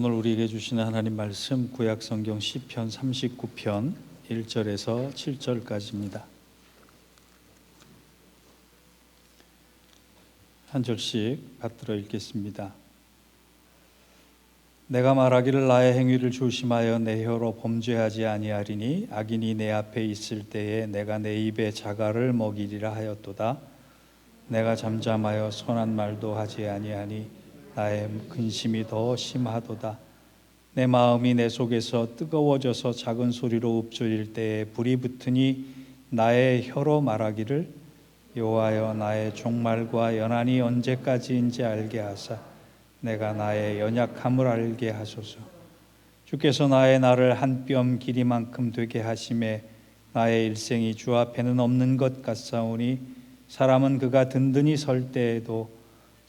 오늘 우리에게 주시는 하나님 말씀 구약 성경 시편 39편 1절에서 7절까지입니다. 한 절씩 받들어 읽겠습니다. 내가 말하기를 나의 행위를 조심하여 내 혀로 범죄하지 아니하리니 악인이 내 앞에 있을 때에 내가 내 입에 자갈을 먹이리라 하였도다. 내가 잠잠하여 선한 말도 하지 아니하니 나의 근심이 더 심하도다. 내 마음이 내 속에서 뜨거워져서 작은 소리로 읊조릴 때에 불이 붙으니 나의 혀로 말하기를 여호와여 나의 종말과 연한이 언제까지인지 알게 하사 내가 나의 연약함을 알게 하소서. 주께서 나의 날을 한 뼘 길이만큼 되게 하심에 나의 일생이 주 앞에는 없는 것 같사오니 사람은 그가 든든히 설 때에도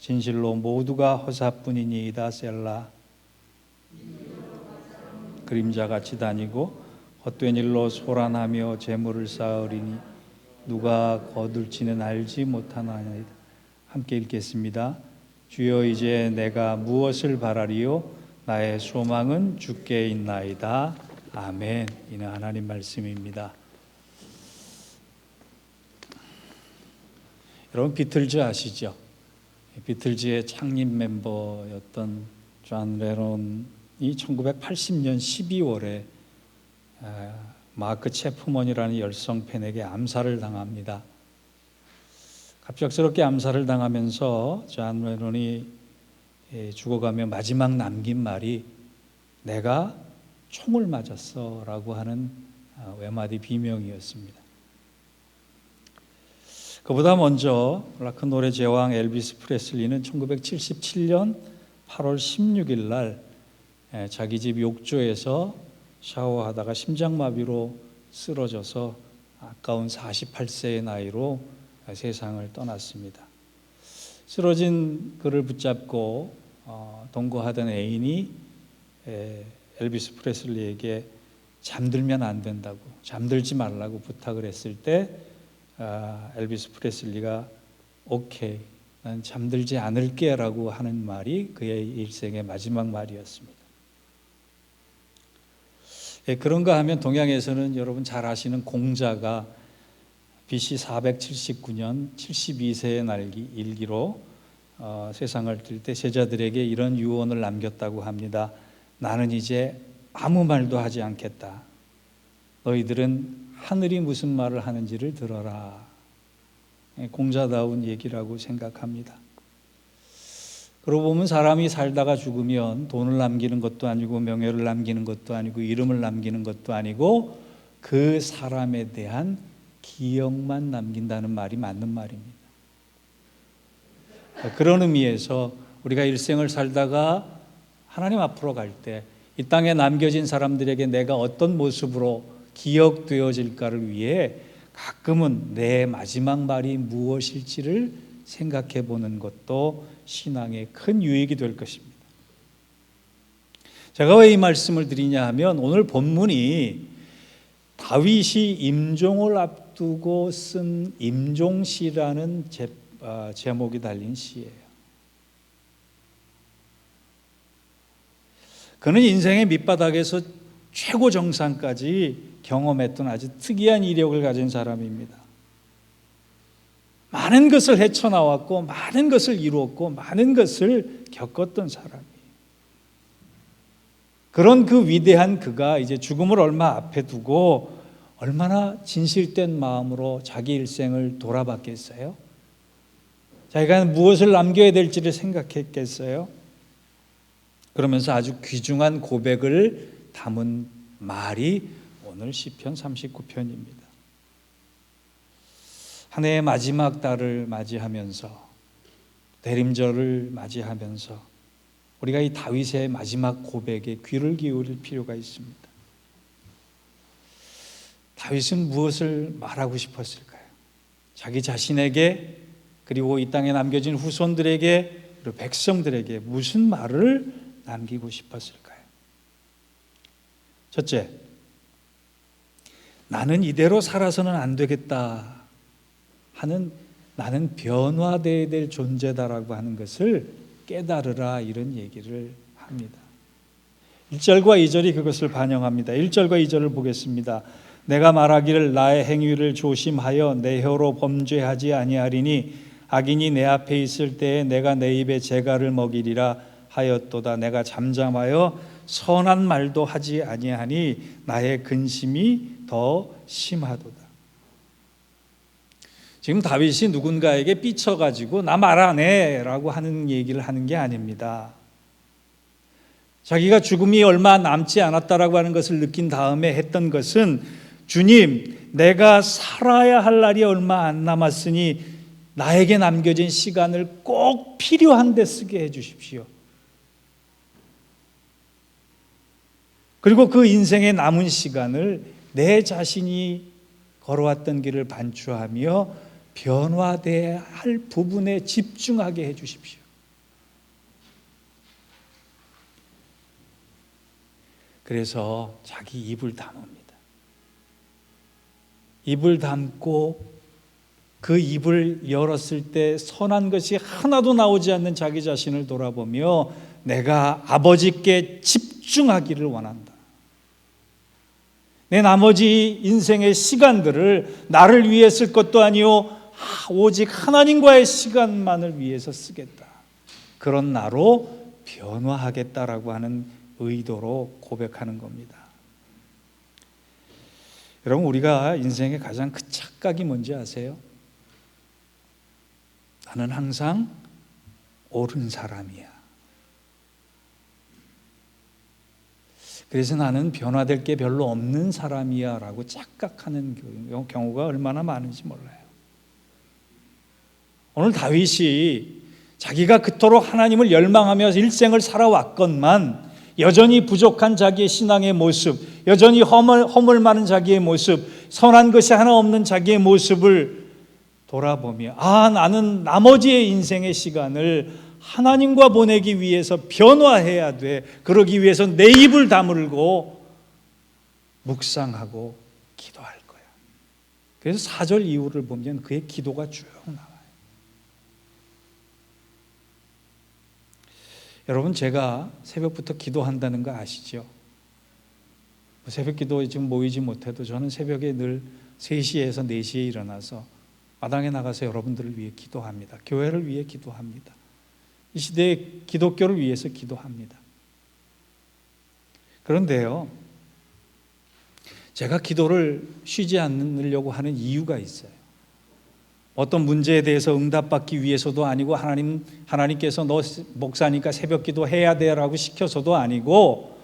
진실로 모두가 허사뿐이니이다. 셀라. 그림자같이 다니고 헛된 일로 소란하며 재물을 쌓으리니 누가 거둘지는 알지 못하나이다. 함께 읽겠습니다. 주여 이제 내가 무엇을 바라리요? 나의 소망은 주께 있나이다. 아멘. 이는 하나님 말씀입니다. 여러분 비틀즈 아시죠? 비틀즈의 창립 멤버였던 존 레논이 1980년 12월에 마크 체프먼이라는 열성 팬에게 암살을 당합니다. 갑작스럽게 암살을 당하면서 존 레논이 죽어가며 마지막 남긴 말이 내가 총을 맞았어 라고 하는 외마디 비명이었습니다. 그보다 먼저 락큰롤의 제왕 엘비스 프레슬리는 1977년 8월 16일 날 자기 집 욕조에서 샤워하다가 심장마비로 쓰러져서 아까운 48세의 나이로 세상을 떠났습니다. 쓰러진 그를 붙잡고 동거하던 애인이 엘비스 프레슬리에게 잠들면 안 된다고, 잠들지 말라고 부탁을 했을 때 엘비스 프레슬리가 오케이, 난 잠들지 않을게 라고 하는 말이 그의 일생의 마지막 말이었습니다. 그런가 하면 동양에서는 여러분 잘 아시는 공자가 BC 479년 72세의 날기 일기로 세상을 뜰 때 제자들에게 이런 유언을 남겼다고 합니다. 나는 이제 아무 말도 하지 않겠다. 너희들은 하늘이 무슨 말을 하는지를 들어라. 공자다운 얘기라고 생각합니다. 그러고 보면 사람이 살다가 죽으면 돈을 남기는 것도 아니고 명예를 남기는 것도 아니고 이름을 남기는 것도 아니고 그 사람에 대한 기억만 남긴다는 말이 맞는 말입니다. 그런 의미에서 우리가 일생을 살다가 하나님 앞으로 갈 때 이 땅에 남겨진 사람들에게 내가 어떤 모습으로 기억되어질까를 위해 가끔은 내 마지막 말이 무엇일지를 생각해 보는 것도 신앙의 큰 유익이 될 것입니다. 제가 왜 이 말씀을 드리냐 하면 오늘 본문이 다윗이 임종을 앞두고 쓴 임종시라는 제목이 달린 시예요. 그는 인생의 밑바닥에서 최고 정상까지 경험했던 아주 특이한 이력을 가진 사람입니다. 많은 것을 헤쳐나왔고 많은 것을 이루었고 많은 것을 겪었던 사람이에요. 그런 그 위대한 그가 이제 죽음을 얼마 앞에 두고 얼마나 진실된 마음으로 자기 일생을 돌아봤겠어요? 자기가 무엇을 남겨야 될지를 생각했겠어요? 그러면서 아주 귀중한 고백을 담은 말이 오늘 시편 39편입니다. 한 해의 마지막 달을 맞이하면서 대림절을 맞이하면서 우리가 이 다윗의 마지막 고백에 귀를 기울일 필요가 있습니다. 다윗은 무엇을 말하고 싶었을까요? 자기 자신에게 그리고 이 땅에 남겨진 후손들에게 그리고 백성들에게 무슨 말을 남기고 싶었을까요? 첫째, 나는 이대로 살아서는 안 되겠다 하는 나는 변화되어야 될 존재다라고 하는 것을 깨달으라 이런 얘기를 합니다. 1절과 2절이 그것을 반영합니다. 1절과 2절을 보겠습니다. 내가 말하기를 나의 행위를 조심하여 내 혀로 범죄하지 아니하리니 악인이 내 앞에 있을 때에 내가 내 입에 재갈을 먹이리라 하였도다. 내가 잠잠하여 선한 말도 하지 아니하니 나의 근심이 더 심하도다. 지금 다윗이 누군가에게 삐쳐가지고 나 말 안 해 라고 하는 얘기를 하는 게 아닙니다. 자기가 죽음이 얼마 남지 않았다라고 하는 것을 느낀 다음에 했던 것은 주님, 내가 살아야 할 날이 얼마 안 남았으니 나에게 남겨진 시간을 꼭 필요한 데 쓰게 해 주십시오. 그리고 그 인생의 남은 시간을 내 자신이 걸어왔던 길을 반추하며 변화돼야 할 부분에 집중하게 해 주십시오. 그래서 자기 입을 다뭅니다. 입을 닫고 그 입을 열었을 때 선한 것이 하나도 나오지 않는 자기 자신을 돌아보며 내가 아버지께 집중하기를 원한다. 내 나머지 인생의 시간들을 나를 위해 쓸 것도 아니요 오직 하나님과의 시간만을 위해서 쓰겠다. 그런 나로 변화하겠다라고 하는 의도로 고백하는 겁니다. 여러분, 우리가 인생의 가장 큰 착각이 뭔지 아세요? 나는 항상 옳은 사람이야. 그래서 나는 변화될 게 별로 없는 사람이야 라고 착각하는 경우가 얼마나 많은지 몰라요. 오늘 다윗이 자기가 그토록 하나님을 열망하며 일생을 살아왔건만 여전히 부족한 자기의 신앙의 모습, 여전히 허물 많은 자기의 모습, 선한 것이 하나 없는 자기의 모습을 돌아보며 나는 나머지의 인생의 시간을 하나님과 보내기 위해서 변화해야 돼. 그러기 위해서 내 입을 다물고 묵상하고 기도할 거야. 그래서 4절 이후를 보면 그의 기도가 쭉 나와요. 여러분, 제가 새벽부터 기도한다는 거 아시죠? 새벽 기도에 지금 모이지 못해도 저는 새벽에 늘 3시에서 4시에 일어나서 마당에 나가서 여러분들을 위해 기도합니다. 교회를 위해 기도합니다. 이 시대의 기독교를 위해서 기도합니다. 그런데요, 제가 기도를 쉬지 않으려고 하는 이유가 있어요. 어떤 문제에 대해서 응답받기 위해서도 아니고 하나님께서 너 목사니까 새벽 기도 해야 돼라고 시켜서도 아니고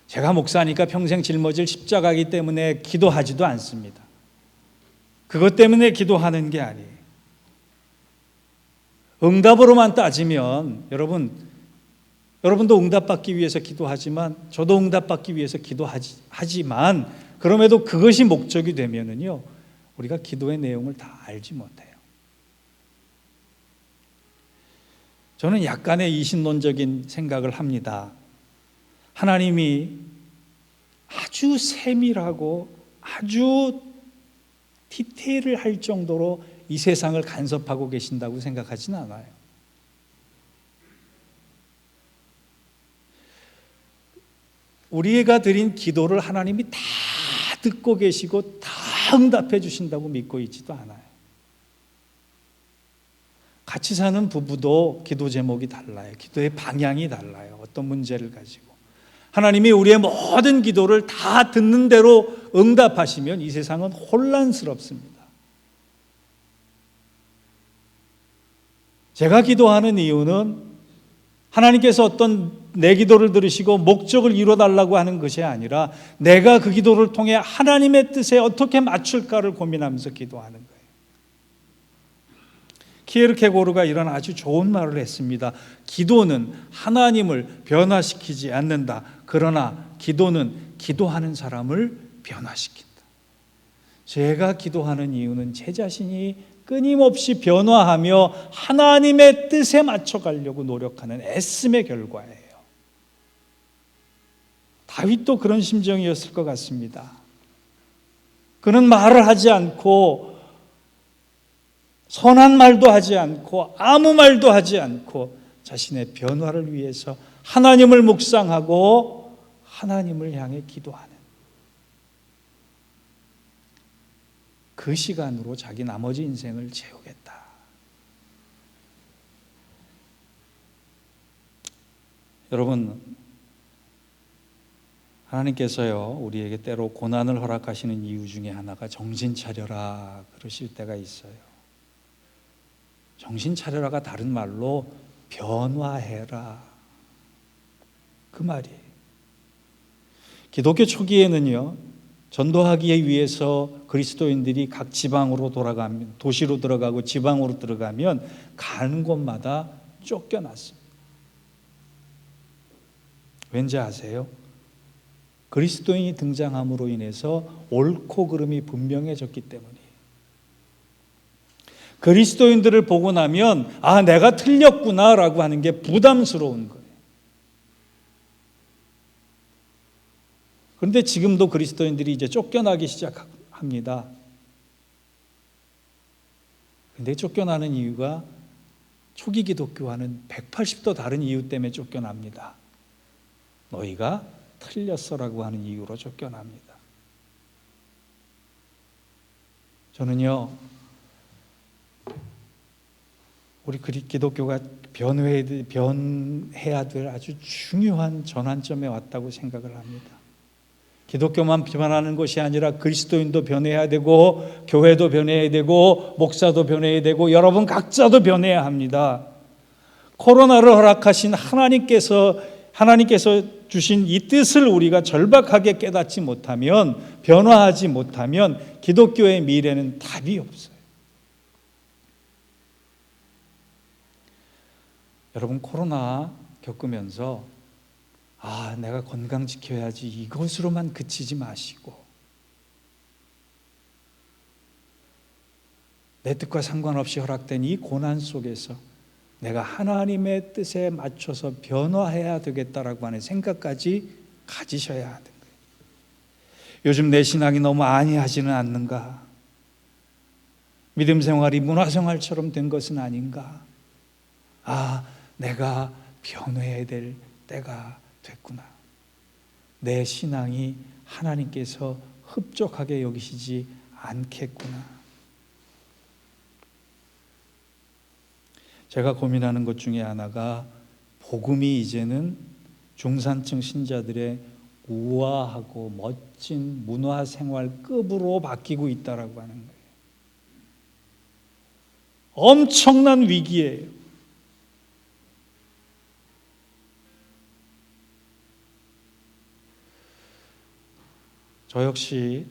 제가 목사니까 평생 짊어질 십자가이기 때문에 기도하지도 않습니다. 그것 때문에 기도하는 게 아니에요. 응답으로만 따지면 여러분도 응답받기 위해서 기도하지만 저도 응답받기 위해서 기도하지만 그럼에도 그것이 목적이 되면은요 우리가 기도의 내용을 다 알지 못해요. 저는 약간의 이신론적인 생각을 합니다. 하나님이 아주 세밀하고 아주 디테일을 할 정도로 이 세상을 간섭하고 계신다고 생각하지는 않아요. 우리가 드린 기도를 하나님이 다 듣고 계시고 다 응답해 주신다고 믿고 있지도 않아요. 같이 사는 부부도 기도 제목이 달라요. 기도의 방향이 달라요. 어떤 문제를 가지고. 하나님이 우리의 모든 기도를 다 듣는 대로 응답하시면 이 세상은 혼란스럽습니다. 제가 기도하는 이유는 하나님께서 어떤 내 기도를 들으시고 목적을 이뤄달라고 하는 것이 아니라 내가 그 기도를 통해 하나님의 뜻에 어떻게 맞출까를 고민하면서 기도하는 거예요. 키에르케고르가 이런 아주 좋은 말을 했습니다. 기도는 하나님을 변화시키지 않는다. 그러나 기도는 기도하는 사람을 변화시킨다. 제가 기도하는 이유는 제 자신이 끊임없이 변화하며 하나님의 뜻에 맞춰가려고 노력하는 애씀의 결과예요. 다윗도 그런 심정이었을 것 같습니다. 그는 말을 하지 않고 선한 말도 하지 않고 아무 말도 하지 않고 자신의 변화를 위해서 하나님을 묵상하고 하나님을 향해 기도하는 그 시간으로 자기 나머지 인생을 채우겠다. 여러분, 하나님께서요, 우리에게 때로 고난을 허락하시는 이유 중에 하나가 정신 차려라 그러실 때가 있어요. 정신 차려라가 다른 말로 변화해라 그 말이에요. 기독교 초기에는요, 전도하기 위해서 그리스도인들이 각 지방으로 돌아가면, 도시로 들어가고 지방으로 들어가면 가는 곳마다 쫓겨났습니다. 왠지 아세요? 그리스도인이 등장함으로 인해서 옳고 그름이 분명해졌기 때문이에요. 그리스도인들을 보고 나면 아, 내가 틀렸구나라고 하는 게 부담스러운 거예요. 그런데 지금도 그리스도인들이 이제 쫓겨나기 시작합니다. 그런데 쫓겨나는 이유가 초기 기독교와는 180도 다른 이유 때문에 쫓겨납니다. 너희가 틀렸어라고 하는 이유로 쫓겨납니다. 저는요, 우리 기독교가 변해야 될 아주 중요한 전환점에 왔다고 생각을 합니다. 기독교만 변하는 것이 아니라 그리스도인도 변해야 되고, 교회도 변해야 되고, 목사도 변해야 되고, 여러분 각자도 변해야 합니다. 코로나를 허락하신 하나님께서 주신 이 뜻을 우리가 절박하게 깨닫지 못하면, 변화하지 못하면 기독교의 미래는 답이 없어요. 여러분, 코로나 겪으면서 아, 내가 건강 지켜야지 이것으로만 그치지 마시고, 내 뜻과 상관없이 허락된 이 고난 속에서 내가 하나님의 뜻에 맞춰서 변화해야 되겠다라고 하는 생각까지 가지셔야 하는 거예요. 요즘 내 신앙이 너무 안이하지는 않는가? 믿음 생활이 문화 생활처럼 된 것은 아닌가? 아, 내가 변해야 될 때가 됐구나. 내 신앙이 하나님께서 흡족하게 여기시지 않겠구나. 제가 고민하는 것 중에 하나가 복음이 이제는 중산층 신자들의 우아하고 멋진 문화생활급으로 바뀌고 있다라고 하는 거예요. 엄청난 위기예요. 저 역시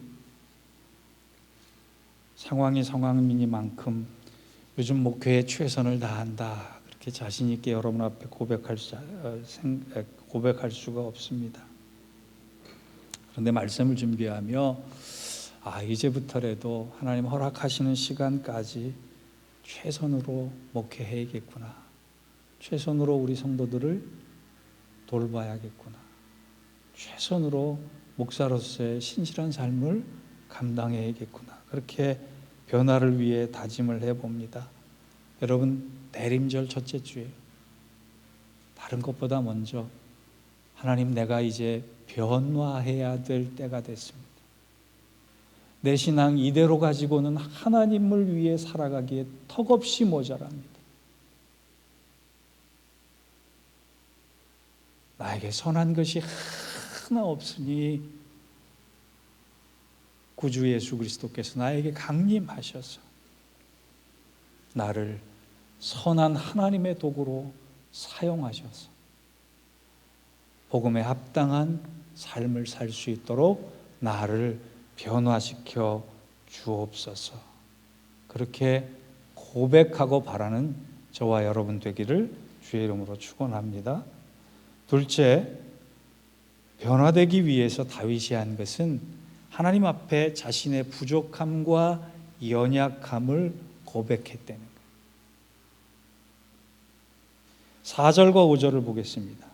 상황이 상황이니만큼 요즘 목회에 최선을 다한다, 그렇게 자신 있게 여러분 앞에 고백할 수가 없습니다. 그런데 말씀을 준비하며 이제부터라도 하나님 허락하시는 시간까지 최선으로 목회해야겠구나, 최선으로 우리 성도들을 돌봐야겠구나, 최선으로 목사로서의 신실한 삶을 감당해야겠구나, 그렇게 변화를 위해 다짐을 해봅니다. 여러분, 대림절 첫째 주에 다른 것보다 먼저 하나님, 내가 이제 변화해야 될 때가 됐습니다. 내 신앙 이대로 가지고는 하나님을 위해 살아가기에 턱없이 모자랍니다. 나에게 선한 것이 하나 없으니 구주 예수 그리스도께서 나에게 강림하셔서 나를 선한 하나님의 도구로 사용하셔서 복음에 합당한 삶을 살 수 있도록 나를 변화시켜 주옵소서. 그렇게 고백하고 바라는 저와 여러분 되기를 주의 이름으로 축원합니다. 둘째, 변화되기 위해서 다윗이 한 것은 하나님 앞에 자신의 부족함과 연약함을 고백했다는 거예요. 4절과 5절을 보겠습니다.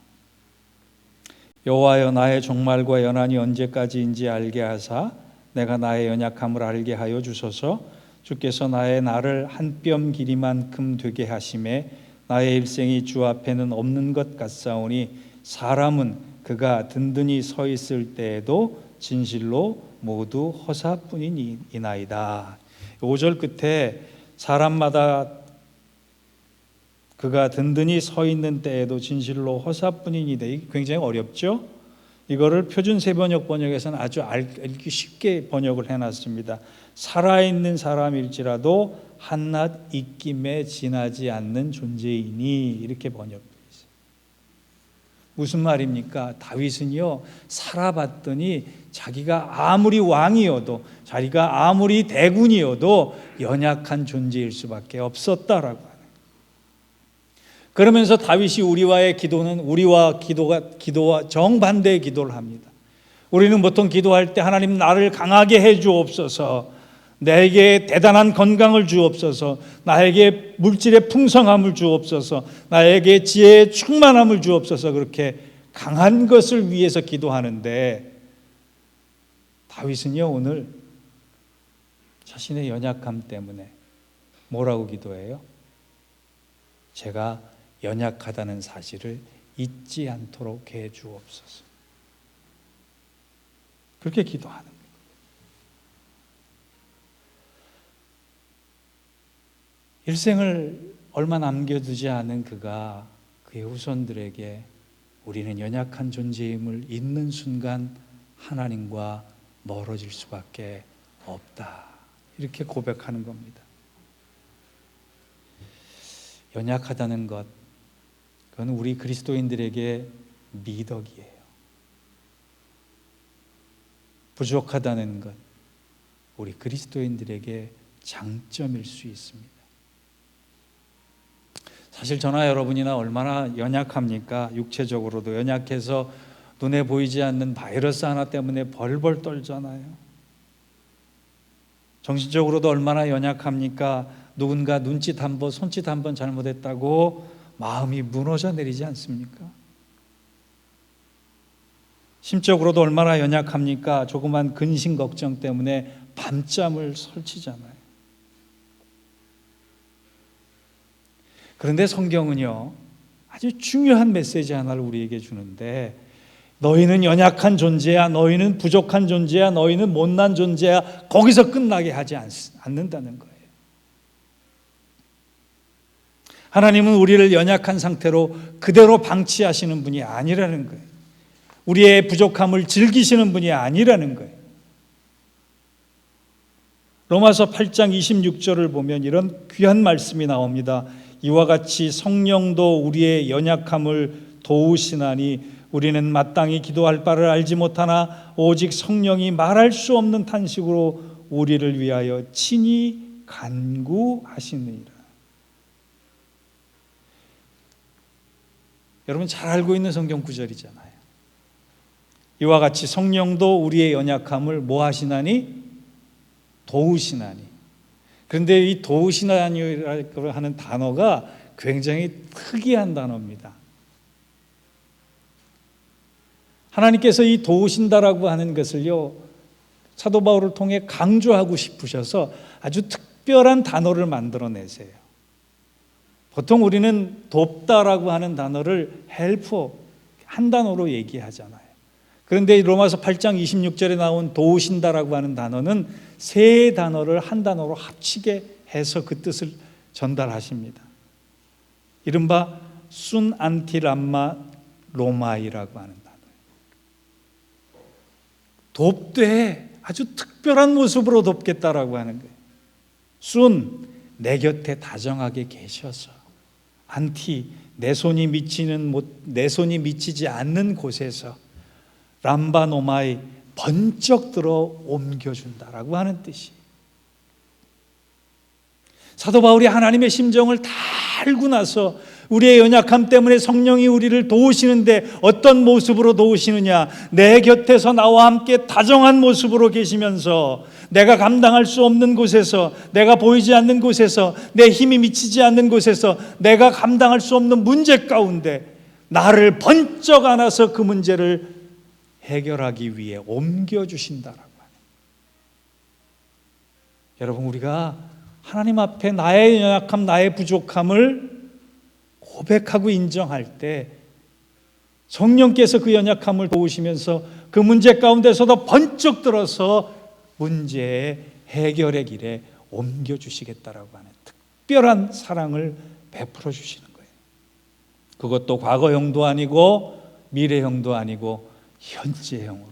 여호와여, 나의 종말과 연한이 언제까지인지 알게 하사 내가 나의 연약함을 알게 하여 주소서. 주께서 나의 날을 한 뼘 길이만큼 되게 하심에 나의 일생이 주 앞에는 없는 것 같사오니 사람은 그가 든든히 서 있을 때에도 진실로 모두 허사뿐이니이다. 5절 끝에 사람마다 그가 든든히 서 있는 때에도 진실로 허사뿐이니이다. 이게 굉장히 어렵죠? 이거를 표준 세번역 번역에서는 아주 알기 쉽게 번역을 해놨습니다. 살아있는 사람일지라도 한낱 입김에 지나지 않는 존재이니, 이렇게 번역되어 있어요. 무슨 말입니까? 다윗은요, 살아봤더니 자기가 아무리 왕이어도, 자기가 아무리 대군이어도 연약한 존재일 수밖에 없었다라고 하는. 그러면서 다윗이 우리와의 기도는 우리와 기도와 정반대의 기도를 합니다. 우리는 보통 기도할 때 하나님 나를 강하게 해 주옵소서, 나에게 대단한 건강을 주옵소서, 나에게 물질의 풍성함을 주옵소서, 나에게 지혜의 충만함을 주옵소서, 그렇게 강한 것을 위해서 기도하는데, 다윗은요 오늘 자신의 연약함 때문에 뭐라고 기도해요? 제가 연약하다는 사실을 잊지 않도록 해 주옵소서. 그렇게 기도하는 거예요. 일생을 얼마 남겨두지 않은 그가 그의 후손들에게 우리는 연약한 존재임을 잊는 순간 하나님과 멀어질 수밖에 없다, 이렇게 고백하는 겁니다. 연약하다는 것, 그건 우리 그리스도인들에게 미덕이에요. 부족하다는 것, 우리 그리스도인들에게 장점일 수 있습니다. 사실 저나 여러분이나 얼마나 연약합니까? 육체적으로도 연약해서 눈에 보이지 않는 바이러스 하나 때문에 벌벌 떨잖아요. 정신적으로도 얼마나 연약합니까? 누군가 눈짓 한 번, 손짓 한 번 잘못했다고 마음이 무너져 내리지 않습니까? 심적으로도 얼마나 연약합니까? 조그만 근심 걱정 때문에 밤잠을 설치잖아요. 그런데 성경은요, 아주 중요한 메시지 하나를 우리에게 주는데, 너희는 연약한 존재야, 너희는 부족한 존재야, 너희는 못난 존재야, 거기서 끝나게 하지 않는다는 거예요. 하나님은 우리를 연약한 상태로 그대로 방치하시는 분이 아니라는 거예요. 우리의 부족함을 즐기시는 분이 아니라는 거예요. 로마서 8장 26절을 보면 이런 귀한 말씀이 나옵니다. 이와 같이 성령도 우리의 연약함을 도우시나니 우리는 마땅히 기도할 바를 알지 못하나 오직 성령이 말할 수 없는 탄식으로 우리를 위하여 친히 간구하시느니라. 여러분 잘 알고 있는 성경 구절이잖아요. 이와 같이 성령도 우리의 연약함을 뭐 하시나니? 도우시나니. 그런데 이 도우시나니라고 하는 단어가 굉장히 특이한 단어입니다. 하나님께서 이 도우신다라고 하는 것을요, 사도 바울을 통해 강조하고 싶으셔서 아주 특별한 단어를 만들어내세요. 보통 우리는 돕다라고 하는 단어를 헬퍼 한 단어로 얘기하잖아요. 그런데 로마서 8장 26절에 나온 도우신다라고 하는 단어는 세 단어를 한 단어로 합치게 해서 그 뜻을 전달하십니다. 이른바 순 안티람마 로마이라고 하는 단어예요. 돕되 아주 특별한 모습으로 돕겠다라고 하는 거예요. 순, 내 곁에 다정하게 계셔서. 안티, 내 손이 미치지 않는 곳에서. 람바노마이, 번쩍 들어 옮겨준다라고 하는 뜻이. 사도 바울이 하나님의 심정을 다 알고 나서 우리의 연약함 때문에 성령이 우리를 도우시는데 어떤 모습으로 도우시느냐? 내 곁에서 나와 함께 다정한 모습으로 계시면서 내가 감당할 수 없는 곳에서, 내가 보이지 않는 곳에서, 내 힘이 미치지 않는 곳에서, 내가 감당할 수 없는 문제 가운데 나를 번쩍 안아서 그 문제를 해결하기 위해 옮겨주신다라고 하는. 여러분, 우리가 하나님 앞에 나의 연약함, 나의 부족함을 고백하고 인정할 때 성령께서 그 연약함을 도우시면서 그 문제 가운데서도 번쩍 들어서 문제의 해결의 길에 옮겨주시겠다라고 하는 특별한 사랑을 베풀어 주시는 거예요. 그것도 과거형도 아니고 미래형도 아니고 현재형으로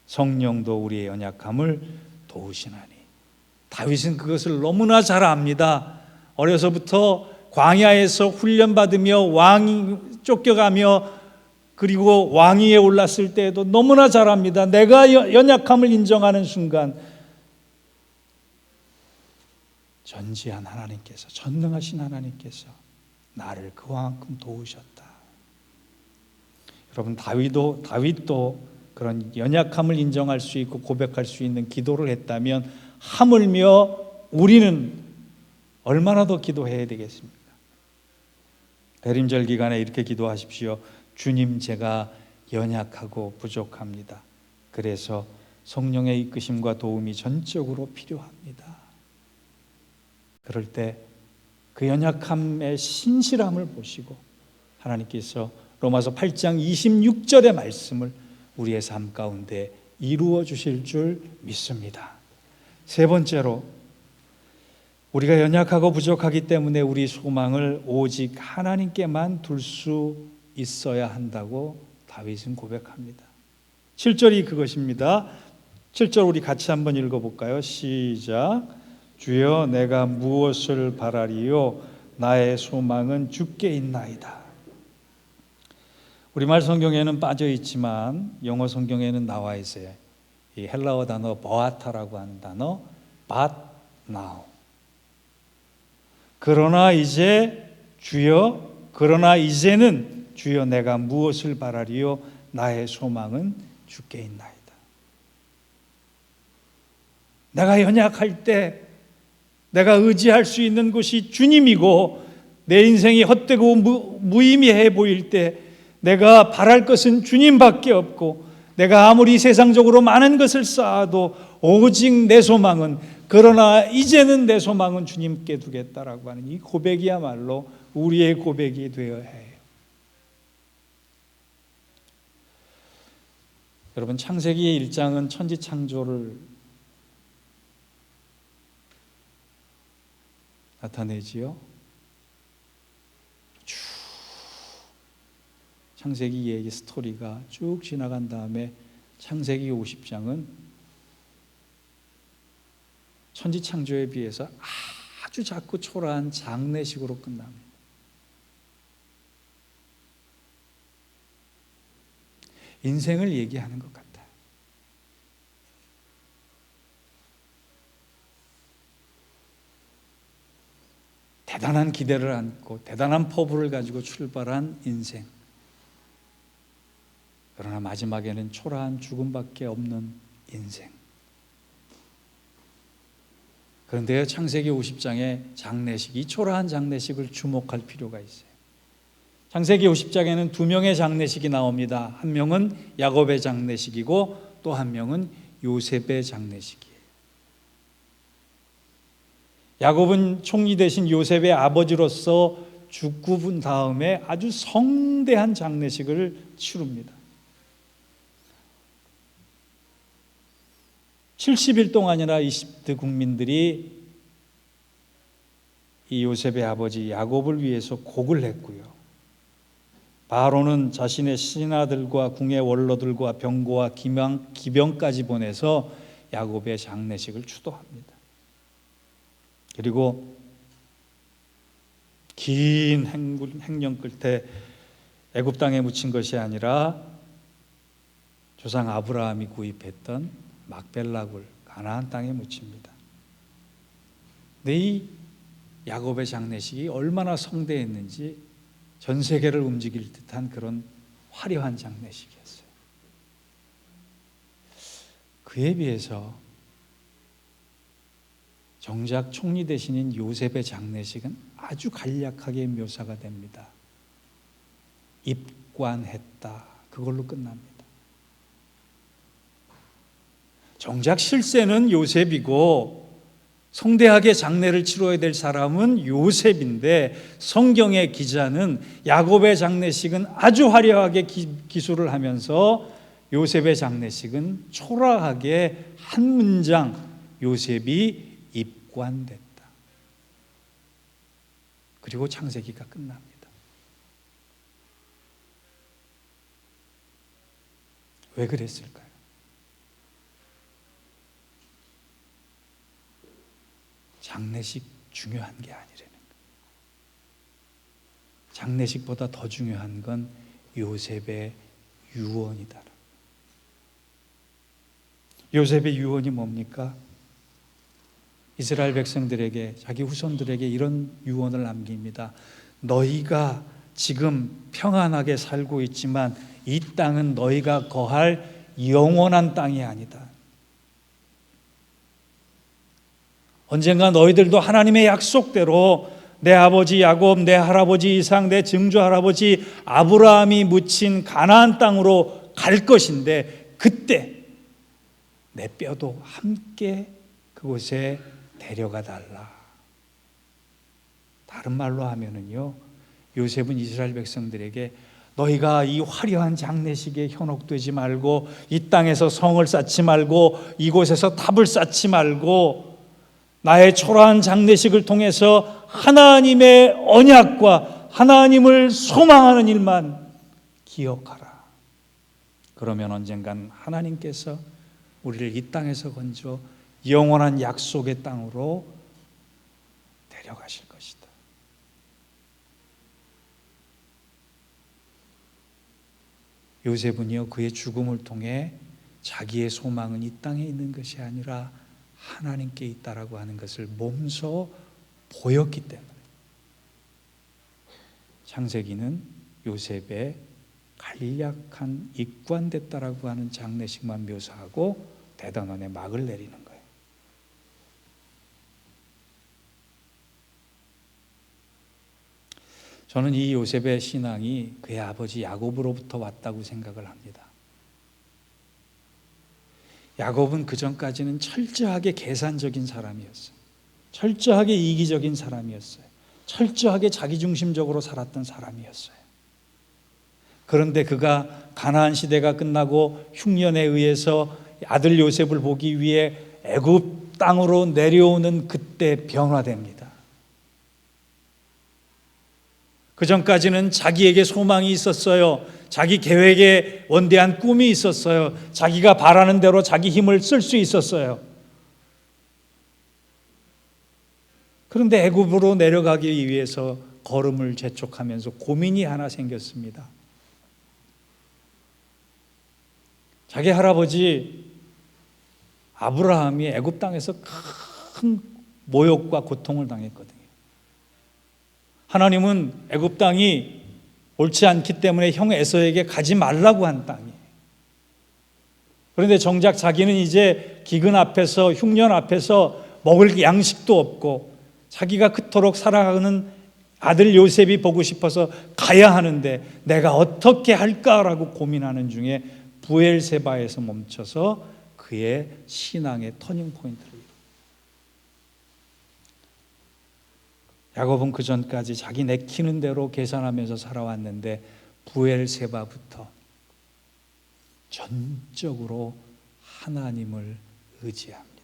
성령도 우리의 연약함을 도우시나니. 다윗은 그것을 너무나 잘 압니다. 어려서부터 광야에서 훈련받으며 왕이 쫓겨가며 그리고 왕위에 올랐을 때에도 너무나 잘 압니다. 내가 연약함을 인정하는 순간 전지한 하나님께서, 전능하신 하나님께서 나를 그만큼 도우셨다. 여러분, 다윗도 그런 연약함을 인정할 수 있고 고백할 수 있는 기도를 했다면 하물며 우리는 얼마나 더 기도해야 되겠습니까? 대림절 기간에 이렇게 기도하십시오. 주님, 제가 연약하고 부족합니다. 그래서 성령의 이끄심과 도움이 전적으로 필요합니다. 그럴 때 그 연약함의 신실함을 보시고 하나님께서 로마서 8장 26절의 말씀을 우리의 삶 가운데 이루어 주실 줄 믿습니다. 세 번째로, 우리가 연약하고 부족하기 때문에 우리 소망을 오직 하나님께만 둘 수 있어야 한다고 다윗은 고백합니다. 7절이 그것입니다. 7절 우리 같이 한번 읽어볼까요? 시작. 주여, 내가 무엇을 바라리요? 나의 소망은 주께 있나이다. 우리말 성경에는 빠져 있지만 영어 성경에는 나와 있어요. 이 헬라어 단어 버아타라고 하는 단어, but now. 그러나 이제는 주여, 내가 무엇을 바라리요? 나의 소망은 주께 있나이다. 내가 연약할 때 내가 의지할 수 있는 곳이 주님이고, 내 인생이 헛되고 무의미해 보일 때 내가 바랄 것은 주님밖에 없고, 내가 아무리 세상적으로 많은 것을 쌓아도 오직 내 소망은, 그러나 이제는 내 소망은 주님께 두겠다라고 하는 이 고백이야말로 우리의 고백이 되어야 해요. 여러분, 창세기 1장은 천지창조를 나타내지요. 쭉 창세기의 스토리가 쭉 지나간 다음에 창세기 50장은 천지창조에 비해서 아주 작고 초라한 장례식으로 끝납니다. 인생을 얘기하는 것 같아요. 대단한 기대를 안고 대단한 포부를 가지고 출발한 인생. 그러나 마지막에는 초라한 죽음밖에 없는 인생. 그런데 창세기 50장의 장례식, 이 초라한 장례식을 주목할 필요가 있어요. 창세기 50장에는 두 명의 장례식이 나옵니다. 한 명은 야곱의 장례식이고 또 한 명은 요셉의 장례식이에요. 야곱은 총리 대신 요셉의 아버지로서 죽고 다음에 아주 성대한 장례식을 치릅니다. 70일 동안이나 이집트 국민들이 이 요셉의 아버지 야곱을 위해서 곡을 했고요. 바로는 자신의 신하들과 궁의 원로들과 병거와 기병까지 보내서 야곱의 장례식을 주도합니다. 그리고 긴 행령 끝에 애굽 땅에 묻힌 것이 아니라 조상 아브라함이 구입했던 막벨라굴 가나안 땅에 묻힙니다. 근데 이 야곱의 장례식이 얼마나 성대했는지 전 세계를 움직일 듯한 그런 화려한 장례식이었어요. 그에 비해서 정작 총리 대신인 요셉의 장례식은 아주 간략하게 묘사가 됩니다. 입관했다, 그걸로 끝납니다. 정작 실세는 요셉이고 성대하게 장례를 치러야 될 사람은 요셉인데 성경의 기자는 야곱의 장례식은 아주 화려하게 기술을 하면서 요셉의 장례식은 초라하게 한 문장 요셉이 입관됐다. 그리고 창세기가 끝납니다. 왜 그랬을까요? 장례식 중요한 게 아니라는 거예요. 장례식보다 더 중요한 건 요셉의 유언이다. 요셉의 유언이 뭡니까? 이스라엘 백성들에게, 자기 후손들에게 이런 유언을 남깁니다. 너희가 지금 평안하게 살고 있지만 이 땅은 너희가 거할 영원한 땅이 아니다. 언젠가 너희들도 하나님의 약속대로 내 아버지 야곱, 내 할아버지 이삭, 내 증조 할아버지 아브라함이 묻힌 가나안 땅으로 갈 것인데 그때 내 뼈도 함께 그곳에 데려가 달라. 다른 말로 하면은요, 요셉은 이스라엘 백성들에게 너희가 이 화려한 장례식에 현혹되지 말고 이 땅에서 성을 쌓지 말고 이곳에서 탑을 쌓지 말고 나의 초라한 장례식을 통해서 하나님의 언약과 하나님을 소망하는 일만 기억하라. 그러면 언젠간 하나님께서 우리를 이 땅에서 건져 영원한 약속의 땅으로 데려가실 것이다. 요셉은요, 그의 죽음을 통해 자기의 소망은 이 땅에 있는 것이 아니라 하나님께 있다라고 하는 것을 몸소 보였기 때문에 창세기는 요셉의 간략한 입관됐다라고 하는 장례식만 묘사하고 대단원의 막을 내리는 거예요. 저는 이 요셉의 신앙이 그의 아버지 야곱으로부터 왔다고 생각을 합니다. 야곱은 그전까지는 철저하게 계산적인 사람이었어요. 철저하게 이기적인 사람이었어요. 철저하게 자기중심적으로 살았던 사람이었어요. 그런데 그가 가나안 시대가 끝나고 흉년에 의해서 아들 요셉을 보기 위해 애굽 땅으로 내려오는 그때 변화됩니다. 그전까지는 자기에게 소망이 있었어요. 자기 계획에 원대한 꿈이 있었어요. 자기가 바라는 대로 자기 힘을 쓸 수 있었어요. 그런데 애굽으로 내려가기 위해서 걸음을 재촉하면서 고민이 하나 생겼습니다. 자기 할아버지 아브라함이 애굽 땅에서 큰 모욕과 고통을 당했거든요. 하나님은 애굽 땅이 옳지 않기 때문에 형 에서에게 가지 말라고 한 땅이에요. 그런데 정작 자기는 이제 기근 앞에서, 흉년 앞에서 먹을 양식도 없고 자기가 그토록 사랑하는 아들 요셉이 보고 싶어서 가야 하는데 내가 어떻게 할까라고 고민하는 중에 부엘세바에서 멈춰서 그의 신앙의 터닝 포인트를 이루어요. 야곱은 그 전까지 자기 내키는 대로 계산하면서 살아왔는데 부엘세바부터 전적으로 하나님을 의지합니다.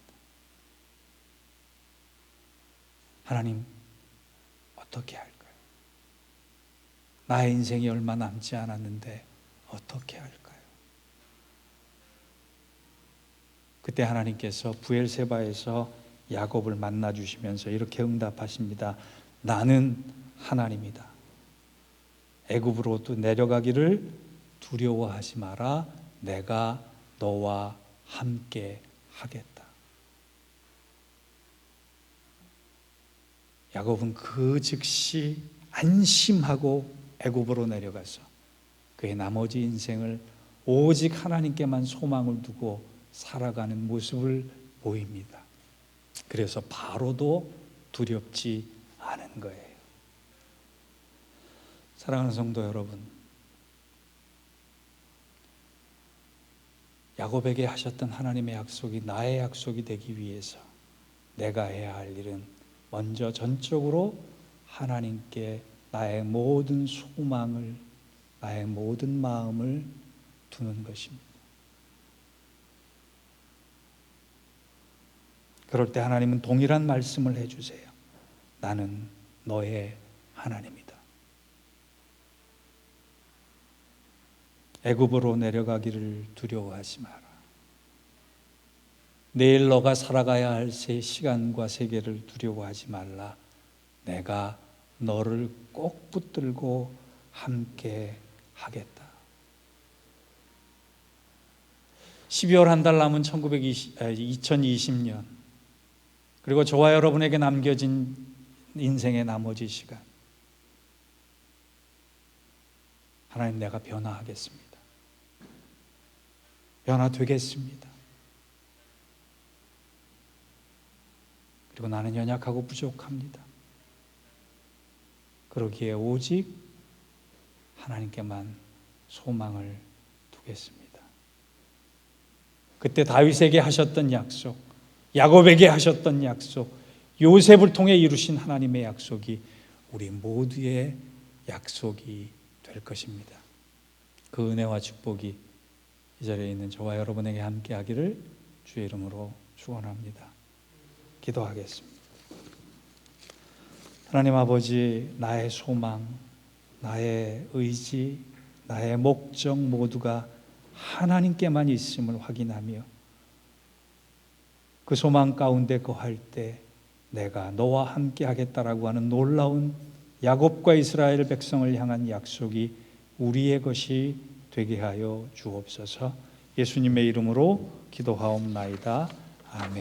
하나님, 어떻게 할까요? 나의 인생이 얼마 남지 않았는데 어떻게 할까요? 그때 하나님께서 부엘세바에서 야곱을 만나 주시면서 이렇게 응답하십니다. 나는 하나님이다. 애굽으로도 내려가기를 두려워하지 마라. 내가 너와 함께 하겠다. 야곱은 그 즉시 안심하고 애굽으로 내려가서 그의 나머지 인생을 오직 하나님께만 소망을 두고 살아가는 모습을 보입니다. 그래서 바로도 두렵지 않은 거예요. 사랑하는 성도 여러분, 야곱에게 하셨던 하나님의 약속이 나의 약속이 되기 위해서 내가 해야 할 일은 먼저 전적으로 하나님께 나의 모든 소망을, 나의 모든 마음을 두는 것입니다. 그럴 때 하나님은 동일한 말씀을 해주세요. 나는 너의 하나님이다. 애굽으로 내려가기를 두려워하지 마라. 내일 너가 살아가야 할 시간과 세계를 두려워하지 말라. 내가 너를 꼭 붙들고 함께 하겠다. 12월 한 달 남은 2020년, 그리고 저와 여러분에게 남겨진 인생의 나머지 시간, 하나님, 내가 변화하겠습니다. 변화되겠습니다. 그리고 나는 연약하고 부족합니다. 그러기에 오직 하나님께만 소망을 두겠습니다. 그때 다윗에게 하셨던 약속, 야곱에게 하셨던 약속, 요셉을 통해 이루신 하나님의 약속이 우리 모두의 약속이 될 것입니다. 그 은혜와 축복이 이 자리에 있는 저와 여러분에게 함께 하기를 주의 이름으로 축원합니다. 기도하겠습니다. 하나님 아버지, 나의 소망, 나의 의지, 나의 목적 모두가 하나님께만 있음을 확인하며 그 소망 가운데 거할 때 내가 너와 함께 하겠다라고 하는 놀라운 야곱과 이스라엘 백성을 향한 약속이 우리의 것이 되게 하여 주옵소서. 예수님의 이름으로 기도하옵나이다. 아멘.